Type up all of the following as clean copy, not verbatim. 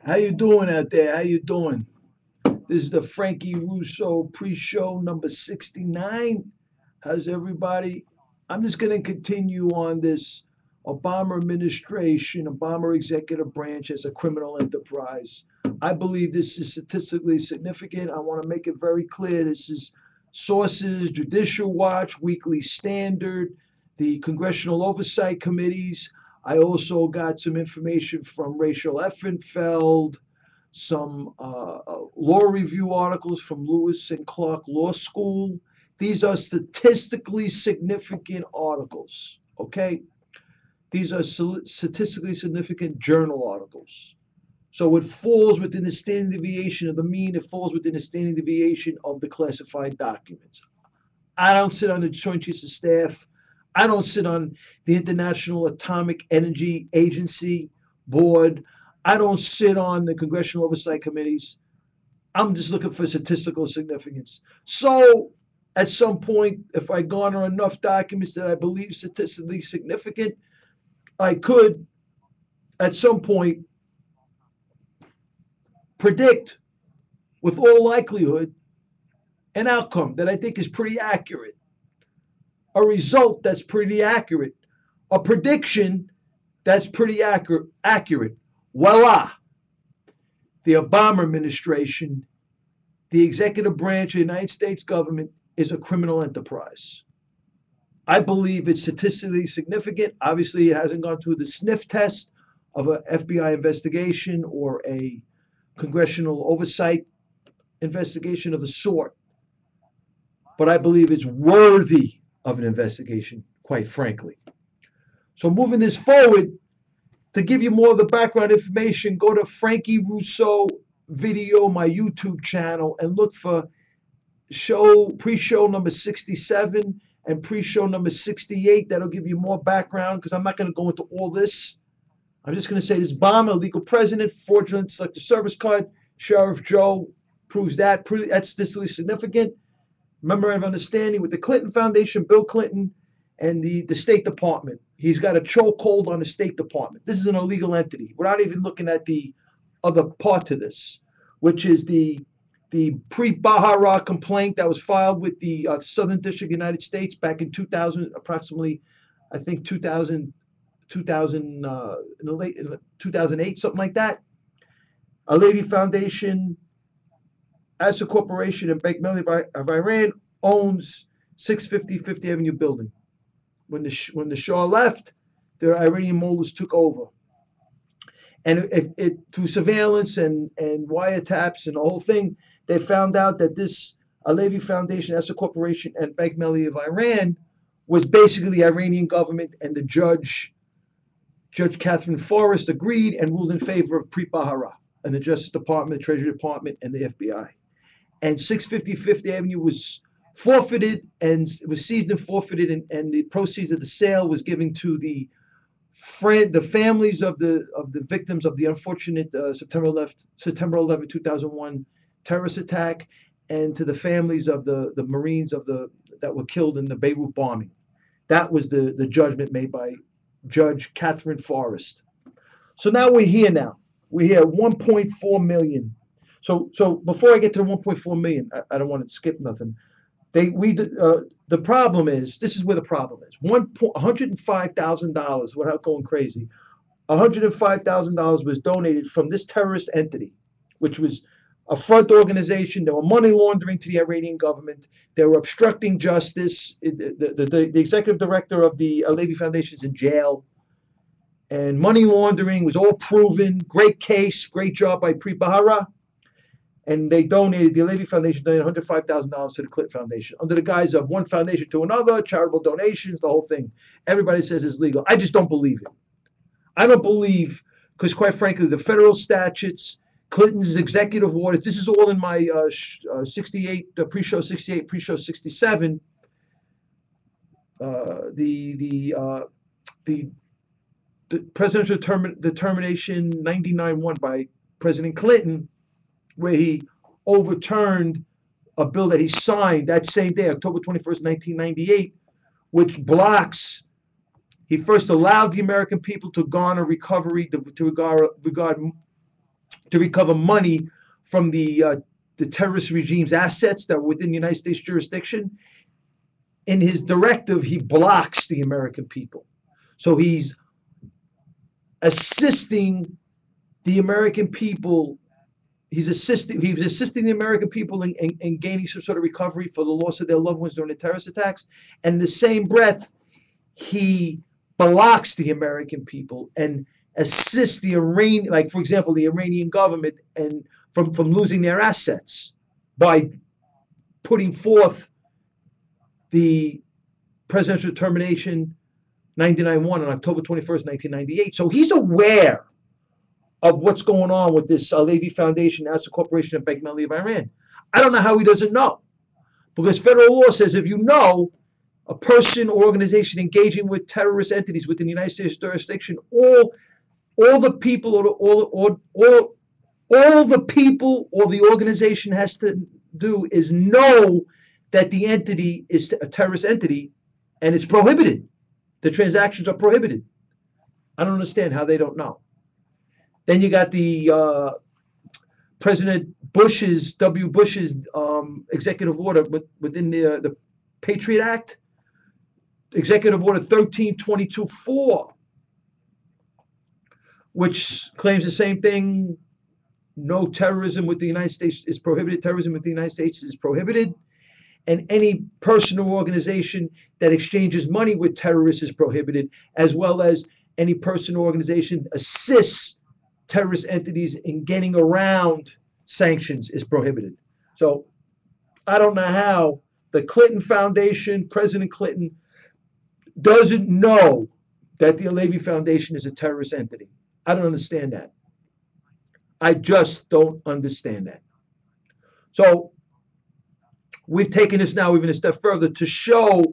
How you doing out there? How you doing? This is the Frankie Russo pre-show number 69. How's everybody? I'm just going to continue on this Obama administration, Obama executive branch as a criminal enterprise. I believe this is statistically significant. I want to make it very clear. This is sources, Judicial Watch, Weekly Standard, the Congressional Oversight Committees. I also got some information from Rachel Effenfeld, some law review articles from Lewis and Clark Law School. These are statistically significant articles, okay? These are statistically significant journal articles. So it falls within the standard deviation of the mean. It falls within the standard deviation of the classified documents. I don't sit on the Joint Chiefs of Staff. I don't sit on the International Atomic Energy Agency board. I don't sit on the Congressional Oversight Committees. I'm just looking for statistical significance. So at some point, if I garner enough documents that I believe statistically significant, I could, at some point, predict with all likelihood an outcome that I think is pretty accurate, a result that's pretty accurate, a prediction that's pretty accurate. Voila! The Obama administration, the executive branch of the United States government, is a criminal enterprise. I believe it's statistically significant. Obviously, it hasn't gone through the sniff test of an FBI investigation or a congressional oversight investigation of the sort. But I believe it's worthy of an investigation, quite frankly. So moving this forward, to give you more of the background information, go to Frankie Russo video, my YouTube channel, and look for pre-show number 67 and pre-show number 68. That'll give you more background because I'm not going to go into all this. I'm just going to say this bomb, illegal president, fraudulent selective service card, Sheriff Joe proves that. That's statistically significant. Memorandum of understanding with the Clinton Foundation, Bill Clinton, and the State Department. He's got a chokehold on the State Department. This is an illegal entity. Without even looking at the other part to this, which is the pre-Bahara complaint that was filed with the Southern District of the United States back in 2000, approximately, I think 2008, something like that. A Levy Foundation, as a corporation, and Bank Melli of Iran owns 650 Fifth Avenue building. When the Shah left, the Iranian mullahs took over. And through surveillance and wiretaps and the whole thing, they found out that this Alevi Foundation, as a corporation, and Bank Melli of Iran was basically the Iranian government, and the Judge Catherine Forrest, agreed and ruled in favor of Preet Bharara and the Justice Department, the Treasury Department, and the FBI. And 650 Fifth Avenue was forfeited and was seized and forfeited, and the proceeds of the sale was given to the families of the victims of the unfortunate September 11, 2001 terrorist attack, and to the families of the Marines that were killed in the Beirut bombing. That was the judgment made by Judge Catherine Forrest. So now we're here now. We're here at 1.4 million. So before I get to the 1.4 million, I don't want to skip nothing. The problem is, this is where the problem is. $105,000, without going crazy, $105,000 was donated from this terrorist entity, which was a front organization. They were money laundering to the Iranian government. They were obstructing justice. The executive director of the Alevi Foundation is in jail. And money laundering was all proven. Great case, great job by Preet Bharara. And the Alevi Foundation donated $105,000 to the Clinton Foundation under the guise of one foundation to another, charitable donations, the whole thing. Everybody says it's legal. I just don't believe it. I don't believe, because quite frankly, the federal statutes, Clinton's executive orders, this is all in my 68, pre-show 68, pre-show 67. The presidential determination 99-1 by President Clinton, where he overturned a bill that he signed that same day, October 21st, 1998, which blocks, he first allowed the American people to garner recovery, to to recover money from the terrorist regime's assets that were within the United States jurisdiction. In his directive, he blocks the American people. So he's assisting the American people. He was assisting the American people in gaining some sort of recovery for the loss of their loved ones during the terrorist attacks. And in the same breath, he blocks the American people and assists the Iranian, like for example, the Iranian government and from losing their assets by putting forth the presidential determination 99-1 on October 21st, 1998. So he's aware of what's going on with this Alevi Foundation, Asset Corporation, and Bank Melli of Iran. I don't know how he doesn't know, because federal law says if you know a person or organization engaging with terrorist entities within the United States jurisdiction, all the people or the organization has to do is know that the entity is a terrorist entity, and it's prohibited. The transactions are prohibited. I don't understand how they don't know. Then you got the President W. Bush's executive order within the Patriot Act, Executive Order 1322-4, which claims the same thing. No terrorism with the United States is prohibited. Terrorism with the United States is prohibited. And any person or organization that exchanges money with terrorists is prohibited, as well as any person or organization assists terrorist entities in getting around sanctions is prohibited. So I don't know how the Clinton Foundation, President Clinton, doesn't know that the Alevi Foundation is a terrorist entity. I don't understand that. I just don't understand that. So we've taken this now even a step further to show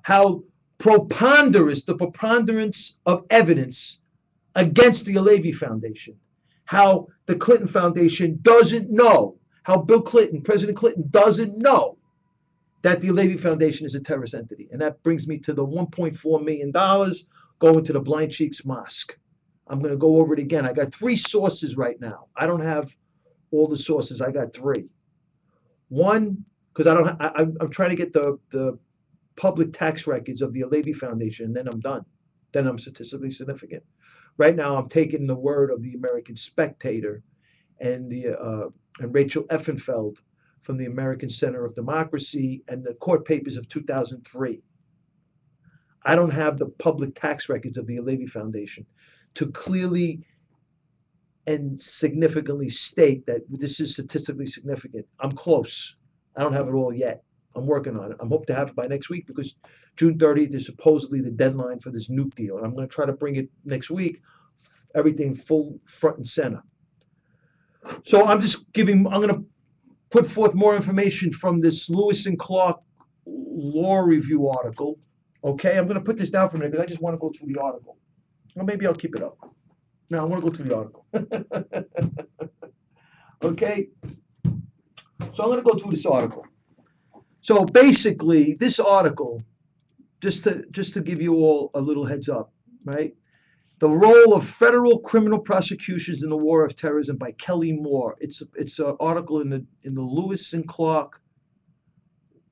how the preponderance of evidence against the Alevi Foundation, how the Clinton Foundation doesn't know, how Bill Clinton, President Clinton, doesn't know that the Alevi Foundation is a terrorist entity. And that brings me to the $1.4 million going to the Blind Cheeks Mosque. I'm going to go over it again. I got 3 sources right now. I don't have all the sources. I got 3. One, because I'm trying to get the public tax records of the Alevi Foundation, and then I'm done. Then I'm statistically significant. Right now, I'm taking the word of the American Spectator and Rachel Effenfeld from the American Center of Democracy and the court papers of 2003. I don't have the public tax records of the Alevi Foundation to clearly and significantly state that this is statistically significant. I'm close. I don't have it all yet. I'm working on it. I'm hoping to have it by next week, because June 30th is supposedly the deadline for this nuke deal. And I'm going to try to bring it next week, everything full front and center. So I'm going to put forth more information from this Lewis and Clark Law Review article. Okay, I'm going to put this down for a minute because I just want to go through the article. Or maybe I'll keep it up. No, I want to go through the article. Okay, so I'm going to go through this article. So basically, this article, just to give you all a little heads up, right? The role of federal criminal prosecutions in the war of terrorism by Kelly Moore. It's an article in the Lewis and Clark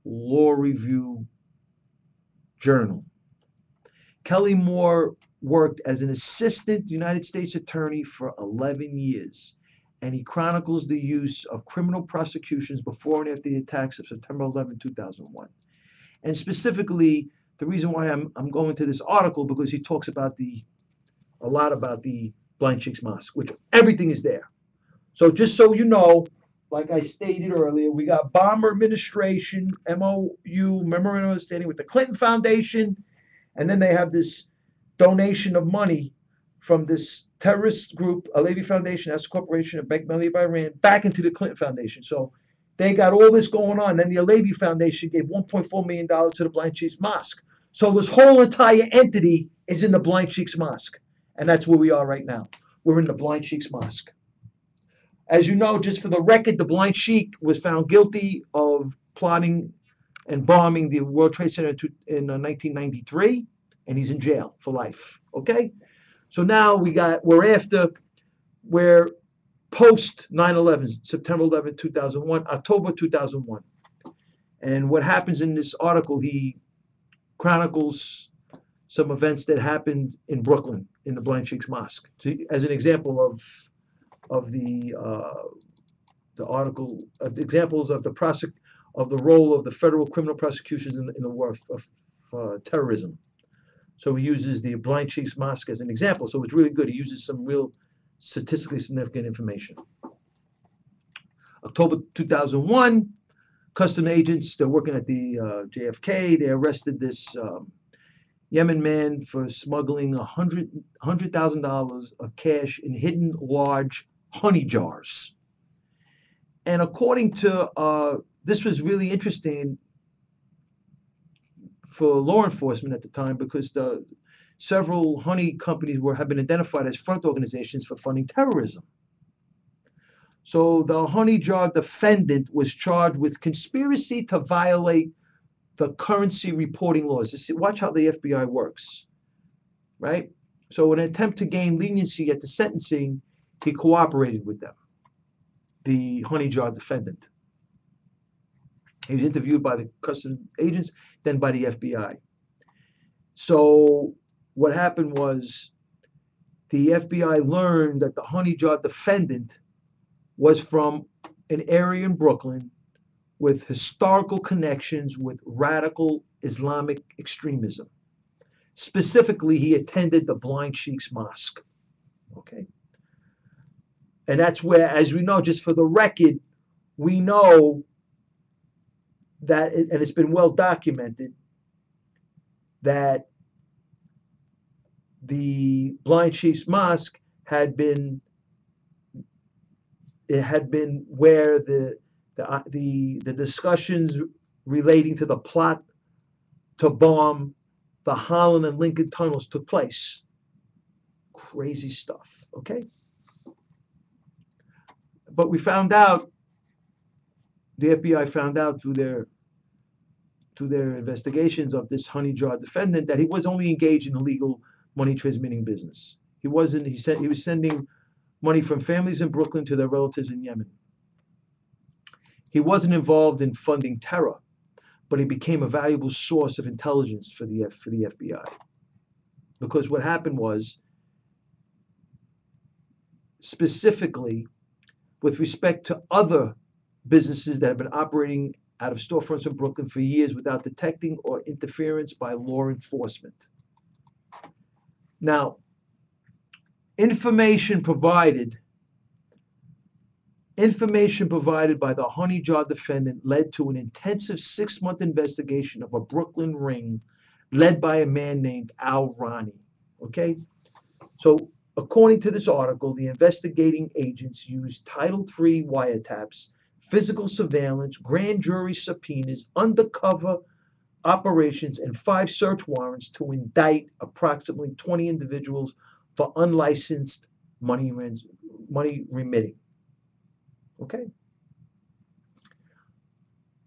Law Review Journal. Kelly Moore worked as an assistant United States attorney for 11 years, and he chronicles the use of criminal prosecutions before and after the attacks of September 11, 2001. And specifically, the reason why I'm going to this article, because he talks about a lot about the Blind Cheeks Mosque, which everything is there. So just so you know, like I stated earlier, we got bomber administration, MOU, Memorandum of Understanding with the Clinton Foundation, and then they have this donation of money from this terrorist group, Alevi Foundation, Asset Corporation, and Bank Melli of Iran, back into the Clinton Foundation. So they got all this going on. Then the Alevi Foundation gave $1.4 million to the Blind Cheeks Mosque. So this whole entire entity is in the Blind Cheeks Mosque. And that's where we are right now. We're in the Blind Cheeks Mosque. As you know, just for the record, the Blind Sheik was found guilty of plotting and bombing the World Trade Center in 1993, and he's in jail for life. Okay? So now we're after where post 9/11, September 11, 2001, October 2001. And what happens in this article, he chronicles some events that happened in Brooklyn in the Blind Sheikh's Mosque. As an example of the article, examples of of the role of the federal criminal prosecutions in the war of terrorism. So he uses the Blind Sheikh's Mosque as an example. So it's really good. He uses some real statistically significant information. October 2001, custom agents, they're working at the JFK. They arrested this Yemen man for smuggling $100,000 of cash in hidden large honey jars. And according to, this was really interesting for law enforcement at the time because several honey companies have been identified as front organizations for funding terrorism. So the honey jar defendant was charged with conspiracy to violate the currency reporting laws. Watch how the FBI works, right? So in an attempt to gain leniency at the sentencing, he cooperated with them, the honey jar defendant. He was interviewed by the customs agents, then by the FBI. So what happened was the FBI learned that the honey jar defendant was from an area in Brooklyn with historical connections with radical Islamic extremism. Specifically, he attended the Blind Sheikh's Mosque. Okay. And that's where, as we know, just for the record, we know that, and it's been well documented, that the Blind Sheikh's Mosque had been where the discussions relating to the plot to bomb the Holland and Lincoln tunnels took place. Crazy stuff, okay? But we found out, the FBI found out through their investigations of this honey jar defendant that he was only engaged in illegal money transmitting business. He was sending money from families in Brooklyn to their relatives in Yemen. He wasn't involved in funding terror, but he became a valuable source of intelligence for the FBI. Because what happened was, specifically with respect to other businesses that have been operating out of storefronts in Brooklyn for years without detecting or interference by law enforcement. Now, information provided by the honey jar defendant led to an intensive 6-month investigation of a Brooklyn ring led by a man named Al Rani. Okay? So, according to this article, the investigating agents used Title III wiretaps, physical surveillance, grand jury subpoenas, undercover operations, and 5 search warrants to indict approximately 20 individuals for unlicensed money remitting. Okay?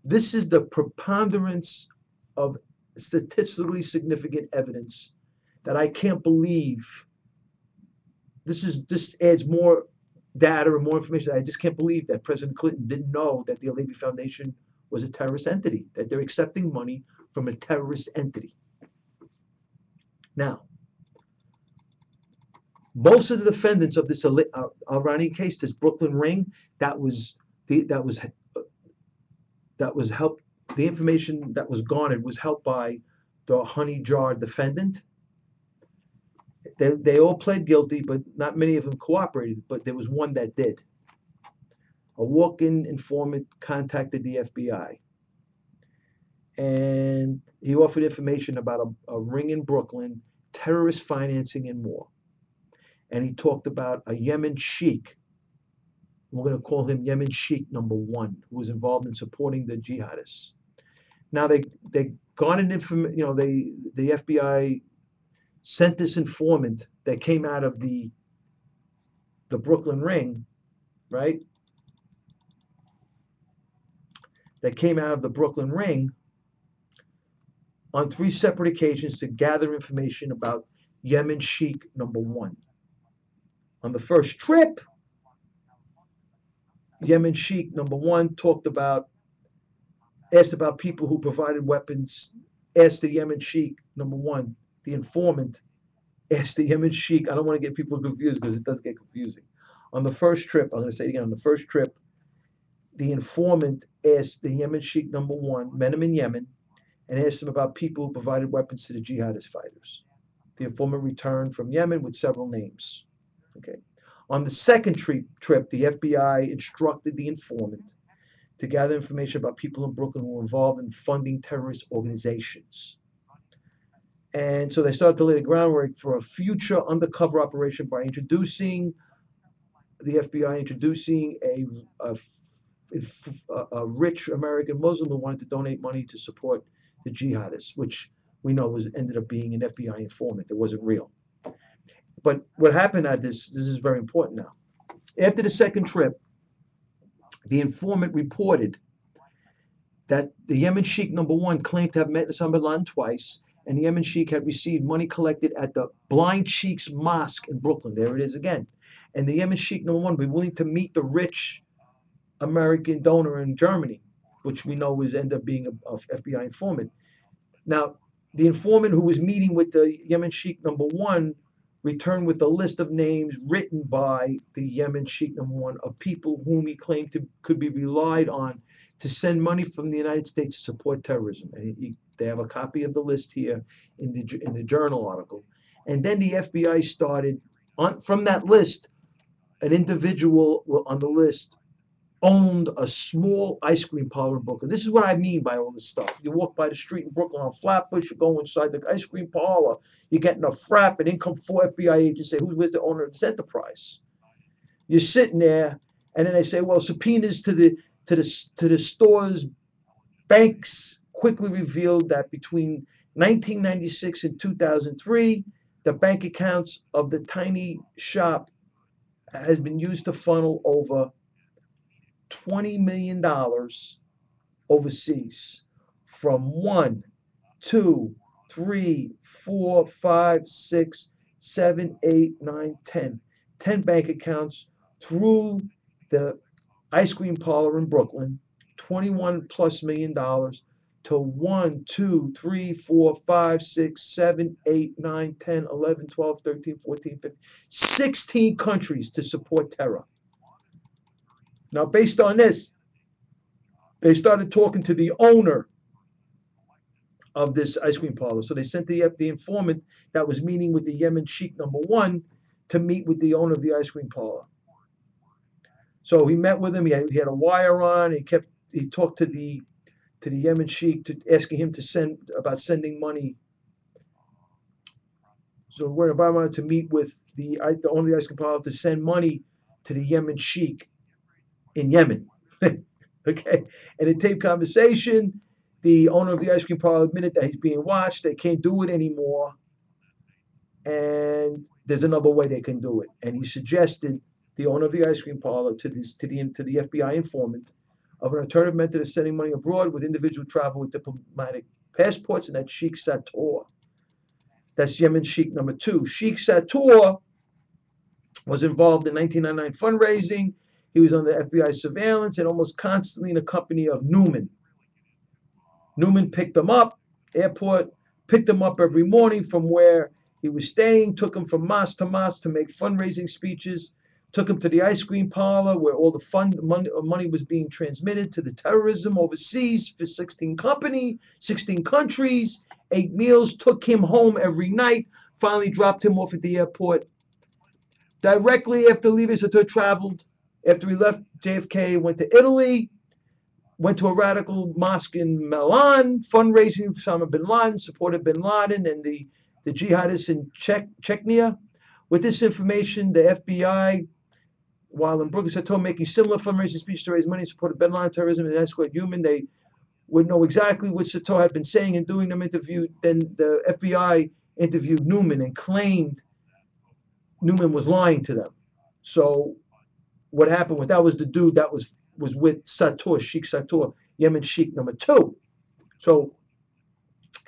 This is the preponderance of statistically significant evidence that I can't believe. This adds more data and more information. I just can't believe that President Clinton didn't know that the Alevi Foundation was a terrorist entity, that they're accepting money from a terrorist entity. Now, most of the defendants of this Al-Rani case, this Brooklyn ring, that was helped. The information that was garnered was helped by the honey jar defendant. They all pled guilty, but not many of them cooperated. But there was one that did. A walk-in informant contacted the FBI, and he offered information about a ring in Brooklyn, terrorist financing, and more. And he talked about a Yemen sheikh. We're going to call him Yemen Sheikh number 1, who was involved in supporting the jihadists. Now they garnered information. You know, the FBI sent this informant that came out of the Brooklyn ring, right? That came out of the Brooklyn ring on 3 separate occasions to gather information about Yemen Sheikh number 1. On the first trip, Yemen Sheikh number one asked about people who provided weapons, asked the Yemen Sheikh number one, the informant, asked the Yemen Sheikh. I don't want to get people confused because it does get confusing. On the first trip, I'm going to say it again, on the first trip, the informant asked the Yemen Sheikh number one, met him in Yemen, and asked him about people who provided weapons to the jihadist fighters. The informant returned from Yemen with several names. Okay. On the second trip, the FBI instructed the informant to gather information about people in Brooklyn who were involved in funding terrorist organizations. And so they started to lay the groundwork for a future undercover operation by the FBI introducing a rich American Muslim who wanted to donate money to support the jihadists, which we know ended up being an FBI informant. It wasn't real. But what happened at this is very important now. After the second trip, the informant reported that the Yemen Sheikh number one claimed to have met Osama bin Laden twice, and the Yemen Sheikh had received money collected at the Blind Sheikh's Mosque in Brooklyn. There it is again. And the Yemen Sheikh number one would be willing to meet the rich American donor in Germany, which we know ended up being a FBI informant. Now, the informant who was meeting with the Yemen Sheikh number one returned with a list of names written by the Yemen Sheikh number one of people whom he claimed could be relied on to send money from the United States to support terrorism. And they have a copy of the list here in the journal article. And then the FBI started, from that list, an individual on the list owned a small ice cream parlor in Brooklyn. This is what I mean by all this stuff. You walk by the street in Brooklyn on Flatbush, you go inside the ice cream parlor, you're getting a frap, and in come four FBI agents say, where's the owner of this enterprise? You're sitting there, and then they say, well, subpoenas to the store's banks quickly revealed that between 1996 and 2003, the bank accounts of the tiny shop has been used to funnel over $20 million overseas from 1, 2, 3, 4, 5, 6, 7, 8, 9, 10. 10 bank accounts through the ice cream parlor in Brooklyn, $21+ million to 1, 2, 3, 4, 5, 6, 7, 8, 9, 10, 11, 12, 13, 14, 15, 16 countries to support terror. Now, based on this, they started talking to the owner of this ice cream parlor. So they sent the informant that was meeting with the Yemen Sheikh number one to meet with the owner of the ice cream parlor. So he met with him. He had a wire on. He talked to the Yemen Sheikh, asking him to sending money. So we're about to meet with the owner of the ice cream parlor to send money to the Yemen Sheikh in Yemen. Okay. And in tape conversation, the owner of the ice cream parlor admitted that he's being watched. They can't do it anymore. And there's another way they can do it. And he suggested, the owner of the ice cream parlor, to the FBI informant, of an alternative method of sending money abroad with individual travel with diplomatic passports, and that's Sheikh Sator. That's Yemen Sheikh number two. Sheikh Sator was involved in 1999 fundraising. He was under FBI surveillance and almost constantly in the company of Newman. Newman picked him up, airport, picked him up every morning from where he was staying, took him from mosque to mosque to make fundraising speeches, took him to the ice cream parlor where all the money was being transmitted to the terrorism overseas for 16 countries, 8 meals, took him home every night, finally dropped him off at the airport. Directly after leaving, Sator traveled. After he left JFK, went to Italy, went to a radical mosque in Milan, fundraising for Osama bin Laden, supported bin Laden and the jihadists in Chechnya. With this information, the FBI, while in Brooklyn, Sator making similar fundraising speeches to raise money, supported bin Laden terrorism and escort human. They would know exactly what Sator had been saying and doing. Them interviewed. Then the FBI interviewed Newman and claimed Newman was lying to them. So what happened was that was the dude that was with Sator, Sheikh Sator, Yemen Sheikh number two. So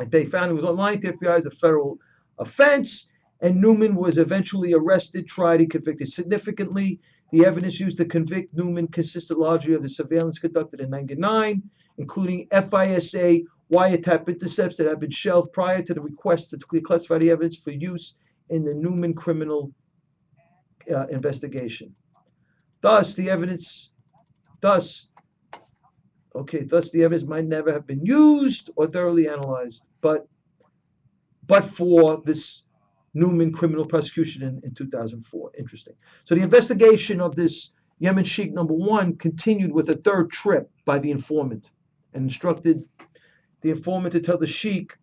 they found he was lying to the FBI as a federal offense, and Newman was eventually arrested, tried, and convicted. Significantly, the evidence used to convict Newman consisted largely of the surveillance conducted in '99, including FISA wiretap intercepts that had been shelved prior to the request to declassify the evidence for use in the Newman criminal investigation. Thus, the evidence might never have been used or thoroughly analyzed, but for this Newman criminal prosecution in 2004. Interesting. So the investigation of this Yemen Sheikh #1 continued with a third trip by the informant and instructed the informant to tell the Sheikh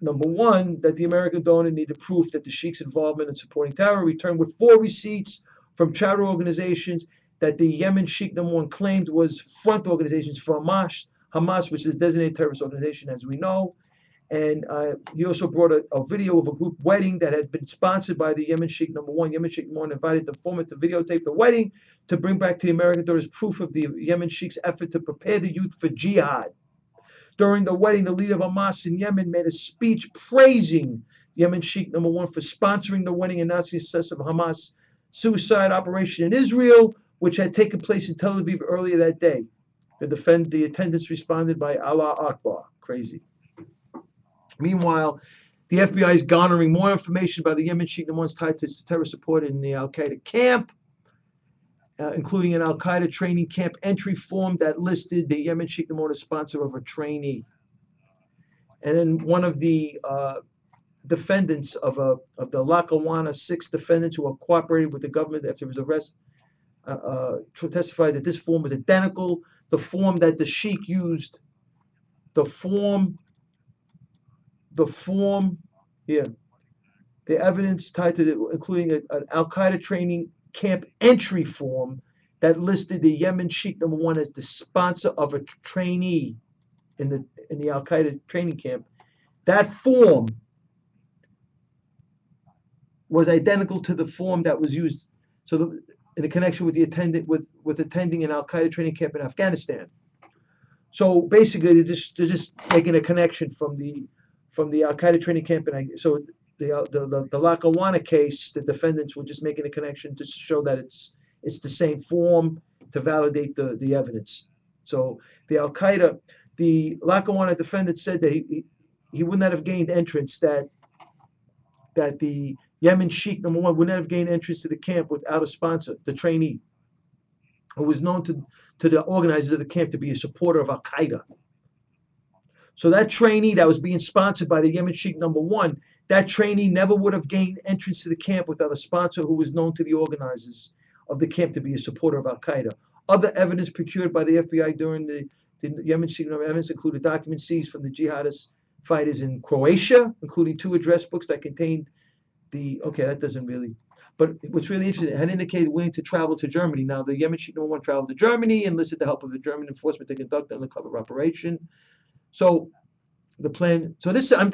#1 that the American donor needed proof that the Sheikh's involvement in supporting terror, returned with 4 receipts from charter organizations that the Yemen Sheikh #1 claimed was front organizations for Hamas, which is a designated terrorist organization, as we know. And he also brought a video of a group wedding that had been sponsored by the Yemen Sheikh #1. Yemen Sheikh #1 invited the informant to videotape the wedding to bring back to the American donors proof of the Yemen Sheikh's effort to prepare the youth for jihad. During the wedding, the leader of Hamas in Yemen made a speech praising Yemen Sheikh #1 for sponsoring the wedding and announcing the success of Hamas suicide operation in Israel, which had taken place in Tel Aviv earlier that day. The attendants responded by Allah Akbar. Crazy. Meanwhile, the FBI is garnering more information about the Yemen Sheikh #1's tied to terror support in the Al-Qaeda camp, including an Al-Qaeda training camp entry form that listed the Yemen Sheikh #1 as sponsor of a trainee. And then one of the defendants of the Lackawanna 6 defendants who are cooperating with the government after his arrest testified that this form was identical. The form that the Sheikh used, the evidence tied to it, including an Al-Qaeda training camp entry form that listed the Yemen Sheikh #1 as the sponsor of a trainee in the Al-Qaeda training camp. That form was identical to the form that was used in a connection with attending an Al-Qaeda training camp in Afghanistan. So basically, they're just making a connection from the Al-Qaeda training camp, and so the Lackawanna case, the defendants were just making a connection to show that it's the same form to validate the evidence. So the Lackawanna defendant said that he would not have gained entrance, that the Yemen Sheikh #1 would not have gained entrance to the camp without a sponsor, the trainee, who was known to the organizers of the camp to be a supporter of Al-Qaeda. So that trainee that was being sponsored by the Yemen Sheikh #1, that trainee never would have gained entrance to the camp without a sponsor who was known to the organizers of the camp to be a supporter of Al-Qaeda. Other evidence procured by the FBI during the Yemen Sheikh #1 evidence included documents seized from the jihadist fighters in Croatia, including 2 address books that contained but what's really interesting, it had indicated willing to travel to Germany. Now, the Yemen Sheikh #1 traveled to Germany, enlisted the help of the German enforcement to conduct an undercover operation. So the plan. So this I'm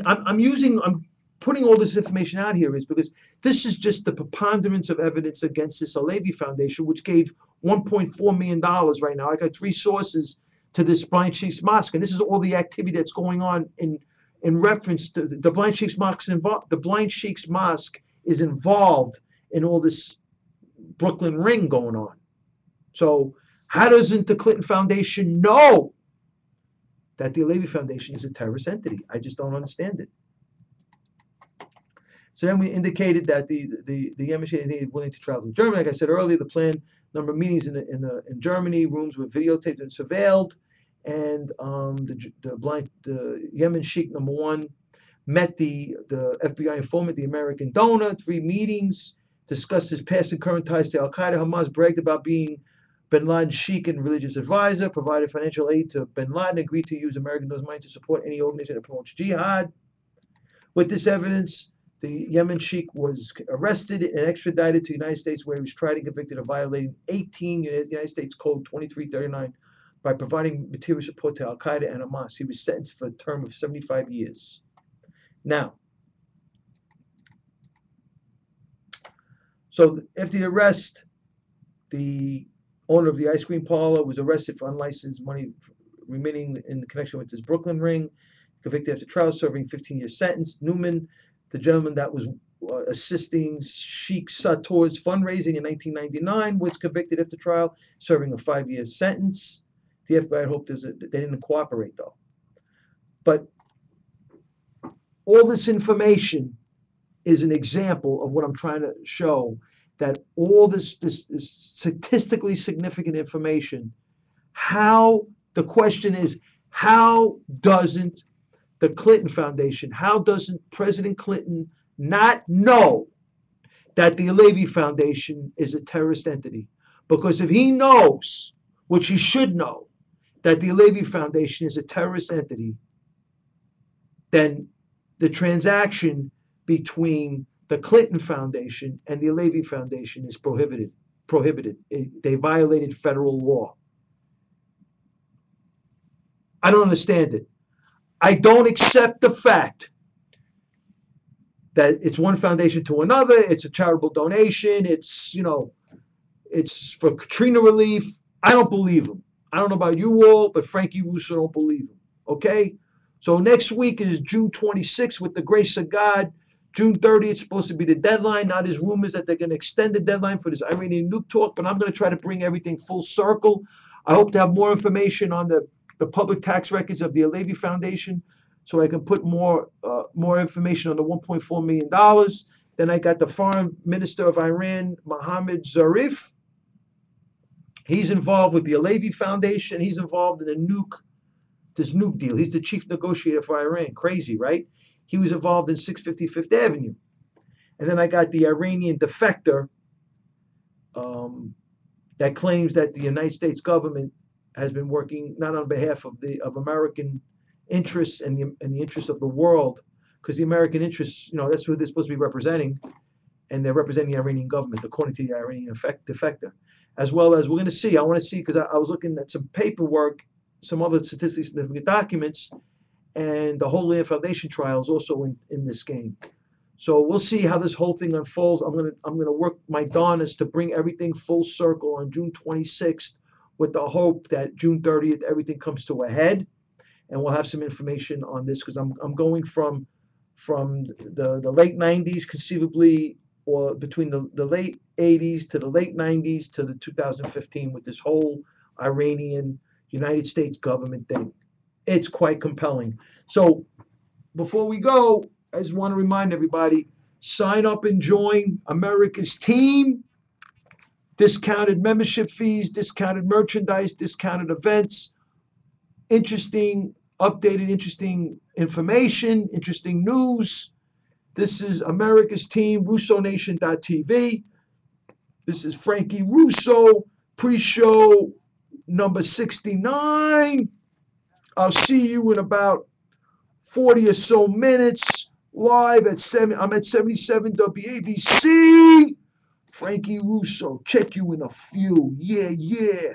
putting all this information out here is because this is just the preponderance of evidence against this Alevi Foundation, which gave $1.4 million right now. I got 3 sources to this Blind Sheikh's Mosque, and this is all the activity that's going on in reference to the Blind Sheikh's Mosque. The Blind Sheikh's Mosque is involved in all this Brooklyn ring going on. So how doesn't the Clinton Foundation know that the Alevi Foundation is a terrorist entity? I just don't understand it. So then we indicated that the Yemen Sheikh is willing to travel to Germany. Like I said earlier, the planned number of meetings in Germany, rooms were videotaped and surveilled, and the Yemen Sheikh #1 met the FBI informant, the American donor, 3 meetings, discussed his past and current ties to Al-Qaeda, Hamas, bragged about being bin Laden's sheikh and religious advisor, provided financial aid to bin Laden, agreed to use American donor's money to support any organization that promotes jihad. With this evidence, the Yemen Sheikh was arrested and extradited to the United States, where he was tried and convicted of violating 18 United States Code 2339 by providing material support to Al-Qaeda and Hamas. He was sentenced for a term of 75 years. Now, so after the arrest, the owner of the ice cream parlor was arrested for unlicensed money remitting in connection with this Brooklyn ring. convicted after trial, serving 15-year sentence. Newman, the gentleman that was assisting Sheikh Sator's fundraising in 1999, was convicted after trial, serving a 5-year sentence. The FBI hoped they didn't cooperate, though. But all this information is an example of what I'm trying to show, that all this statistically significant information, the question is, how doesn't the Clinton Foundation, how doesn't President Clinton not know that the Alevi Foundation is a terrorist entity? Because if he knows, which he should know, that the Alevi Foundation is a terrorist entity, then the transaction between the Clinton Foundation and the Alevi Foundation is prohibited. They violated federal law. I don't understand it. I don't accept the fact that it's one foundation to another. It's a charitable donation. It's for Katrina relief. I don't believe him. I don't know about you all, but Frankie Russo don't believe him. Okay? So next week is June 26th with the grace of God. June 30th is supposed to be the deadline. Now there's rumors that they're going to extend the deadline for this Iranian nuke talk, but I'm going to try to bring everything full circle. I hope to have more information on the public tax records of the Alevi Foundation, so I can put more information on the $1.4 million. Then I got the foreign minister of Iran, Mohammad Zarif. He's involved with the Alevi Foundation. He's involved in this nuke deal. He's the chief negotiator for Iran. Crazy, right? He was involved in 655th Avenue. And then I got the Iranian defector that claims that the United States government has been working not on behalf of American interests and the interests of the world, because the American interests, that's who they're supposed to be representing, and they're representing the Iranian government, according to the Iranian defector. As well as, we're going to see, I want to see, because I was looking at some paperwork, some other statistically significant documents, and the whole Land Foundation trial is also in this game. So we'll see how this whole thing unfolds. I'm gonna work my darnest to bring everything full circle on June 26th, with the hope that June 30th everything comes to a head, and we'll have some information on this, because I'm going from the late 90s conceivably, or between the late 80s to the late 90s to the 2015 with this whole Iranian United States government thing. It's quite compelling. So before we go, I just want to remind everybody, sign up and join America's team. Discounted membership fees, discounted merchandise, discounted events, interesting, updated, interesting information, interesting news. This is America's team, RussoNation.tv. This is Frankie Russo, pre-show number 69. I'll see you in about 40 or so minutes, live at 7. I'm at 77 WABC. Frankie Russo, check you in a few. Yeah.